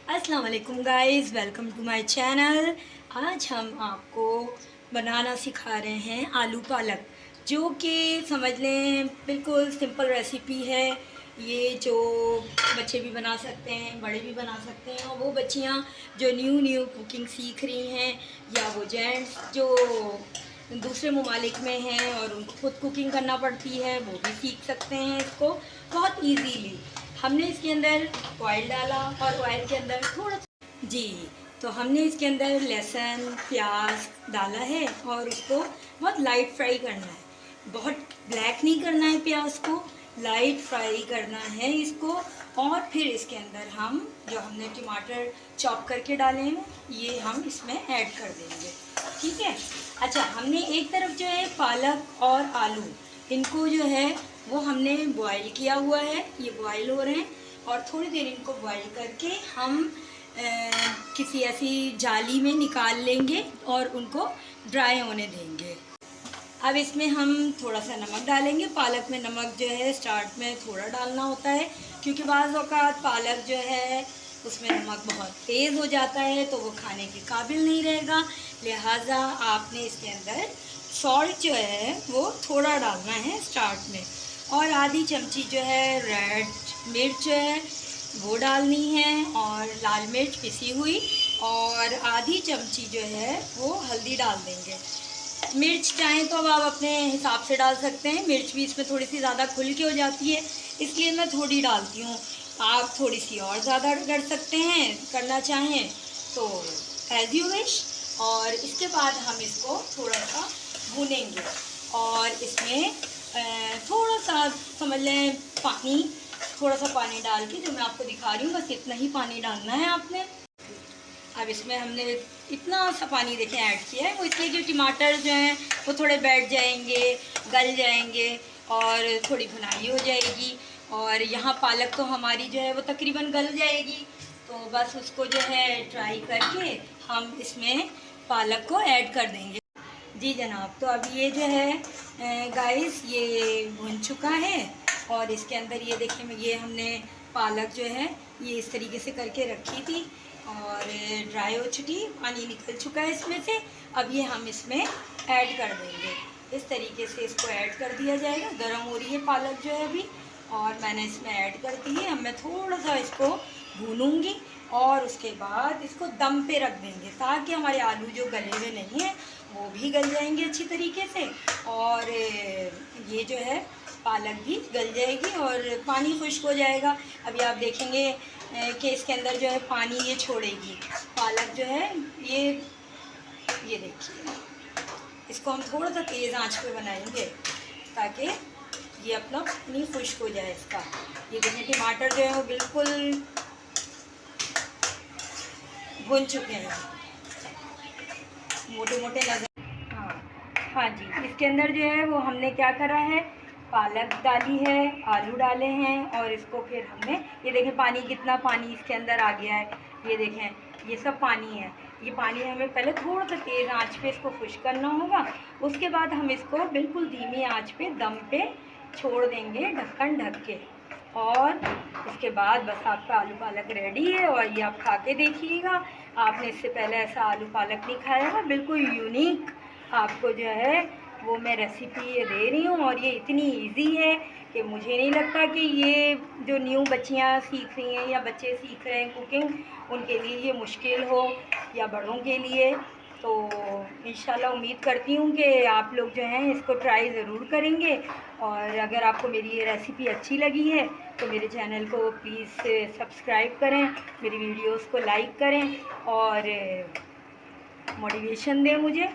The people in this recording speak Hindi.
अस्सलाम वालेकुम guys, welcome to my channel. आज हम आपको बनाना सिखा रहे हैं आलू पालक, जो कि समझ लें बिल्कुल सिंपल रेसिपी है। ये जो बच्चे भी बना सकते हैं, बड़े भी बना सकते हैं, और वो बच्चियाँ जो न्यू कुकिंग सीख रही हैं, या वो जेंट्स जो दूसरे ममालिक में हैं और उनको खुद कुकिंग करना पड़ती है, वो भी सीख सकते हैं इसको बहुत इजीली। हमने इसके अंदर ऑयल डाला और ऑयल के अंदर थोड़ा जी, तो हमने इसके अंदर लहसुन प्याज डाला है और उसको बहुत लाइट फ्राई करना है। बहुत ब्लैक नहीं करना है प्याज को, लाइट फ्राई करना है इसको। और फिर इसके अंदर हम जो हमने टमाटर चॉप करके डाले हैं, ये हम इसमें ऐड कर देंगे। ठीक है। अच्छा, हमने एक तरफ जो है पालक और आलू, इनको जो है वो हमने बॉईल किया हुआ है, ये बॉईल हो रहे हैं। और थोड़ी देर इनको बॉईल करके हम किसी ऐसी जाली में निकाल लेंगे और उनको ड्राई होने देंगे। अब इसमें हम थोड़ा सा नमक डालेंगे। पालक में नमक जो है स्टार्ट में थोड़ा डालना होता है, क्योंकि बाज़ औक़ात पालक जो है उसमें नमक बहुत तेज़ हो जाता है, तो वो खाने के काबिल नहीं रहेगा। लिहाजा आपने इसके अंदर सॉल्ट जो है वो थोड़ा डालना है स्टार्ट में। और आधी चमची जो है रेड मिर्च जो है वो डालनी है, और लाल मिर्च पिसी हुई, और आधी चमची जो है वो हल्दी डाल देंगे। मिर्च चाहें तो अब आप अपने हिसाब से डाल सकते हैं। मिर्च भी इसमें थोड़ी सी ज़्यादा खुल के हो जाती है, इसलिए मैं थोड़ी डालती हूँ। आप थोड़ी सी और ज़्यादा कर सकते हैं, करना चाहें तो एज़ यू विश। और इसके बाद हम इसको थोड़ा सा भूनेंगे, और इसमें थोड़ा सा समझ लें पानी, थोड़ा सा पानी डाल के, जो मैं आपको दिखा रही हूँ बस इतना ही पानी डालना है आपने। अब इसमें हमने इतना सा पानी देखें ऐड किया है, वो इसलिए कि टमाटर जो हैं वो थोड़े बैठ जाएंगे, गल जाएंगे, और थोड़ी भुनाई हो जाएगी। और यहाँ पालक तो हमारी जो है वो तकरीबन गल जाएगी, तो बस उसको जो है ट्राई करके हम इसमें पालक को ऐड कर देंगे। जी जनाब, तो अब ये जो है गाइस ये भुन चुका है, और इसके अंदर ये देखें, ये हमने पालक जो है ये इस तरीके से करके रखी थी और ड्राई हो चुकी, पानी निकल चुका है इसमें से। अब ये हम इसमें ऐड कर देंगे। इस तरीके से इसको ऐड कर दिया जाएगा। गर्म हो रही है पालक जो है अभी, और मैंने इसमें ऐड कर दी है। अब मैं थोड़ा सा इसको भूनूंगी और उसके बाद इसको दम पे रख देंगे, ताकि हमारे आलू जो गले हुए नहीं हैं वो भी गल जाएंगे अच्छी तरीके से, और ये जो है पालक भी गल जाएगी और पानी खुश्क हो जाएगा। अभी आप देखेंगे कि इसके अंदर जो है पानी ये छोड़ेगी पालक जो है। ये देखिए, इसको हम थोड़ा सा तेज़ आंच पे बनाएंगे ताकि ये अपना पानी खुश्क हो जाए इसका। ये देखिए टमाटर जो है वो बिल्कुल भुन चुके हैं, मोटे मोटे नजर। हाँ जी, इसके अंदर जो है वो हमने क्या करा है, पालक डाली है, आलू डाले हैं, और इसको फिर हमने ये देखें पानी, कितना पानी इसके अंदर आ गया है। ये देखें ये सब पानी है। ये पानी हमें पहले थोड़ा सा तेज़ आंच पे इसको खुश्क करना होगा। उसके बाद हम इसको बिल्कुल धीमी आंच पे दम पे छोड़ देंगे, ढक्कन ढक के। और इसके बाद बस आपका आलू पालक रेडी है, और ये आप खा के देखिएगा। आपने इससे पहले ऐसा आलू पालक नहीं खाया है, बिल्कुल यूनिक आपको जो है वो मैं रेसिपी ये दे रही हूँ। और ये इतनी इजी है कि मुझे नहीं लगता कि ये जो न्यू बच्चियाँ सीख रही हैं या बच्चे सीख रहे हैं कुकिंग, उनके लिए ये मुश्किल हो, या बड़ों के लिए। तो इंशाल्लाह उम्मीद करती हूँ कि आप लोग जो हैं इसको ट्राई ज़रूर करेंगे। और अगर आपको मेरी ये रेसिपी अच्छी लगी है तो मेरे चैनल को प्लीज़ सब्सक्राइब करें, मेरी वीडियोस को लाइक करें, और मोटिवेशन दें मुझे।